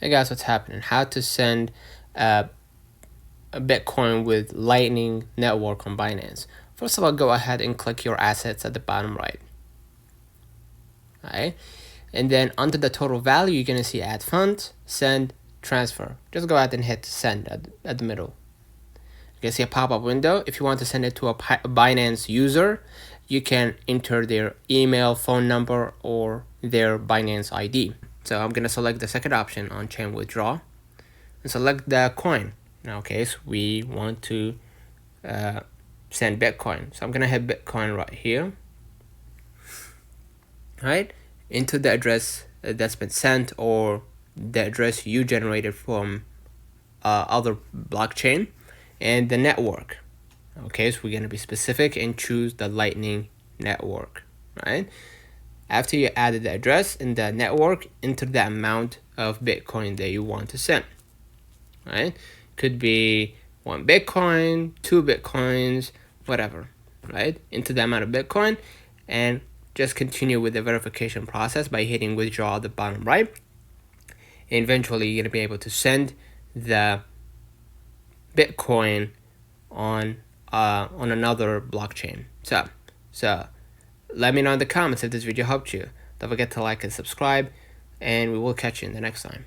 Hey guys, what's happening? How to send a Bitcoin with Lightning Network on Binance. First of all, go ahead and click your assets at the bottom right. Alright, and then under the total value, you're gonna see add funds, send, transfer. Just go ahead and hit send at the middle. You can see a pop-up window. If you want to send it to a Binance user, you can enter their email, phone number, or their Binance ID. So I'm gonna select the second option, on-chain withdraw, and select the coin. In our case, we want to send Bitcoin. So I'm gonna hit Bitcoin right here. Right, into the address that's been sent, or the address you generated from other blockchain, and the network. Okay, so we're gonna be specific and choose the Lightning Network. Right, after you added the address and the network, enter the amount of Bitcoin that you want to send. Right, could be 1 Bitcoin, 2 Bitcoins, whatever. Right, into the amount of Bitcoin, and just continue with the verification process by hitting withdraw at the bottom right. And eventually you're going to be able to send the Bitcoin on another blockchain. So let me know in the comments if this video helped you. Don't forget to like and subscribe, and we will catch you in the next time.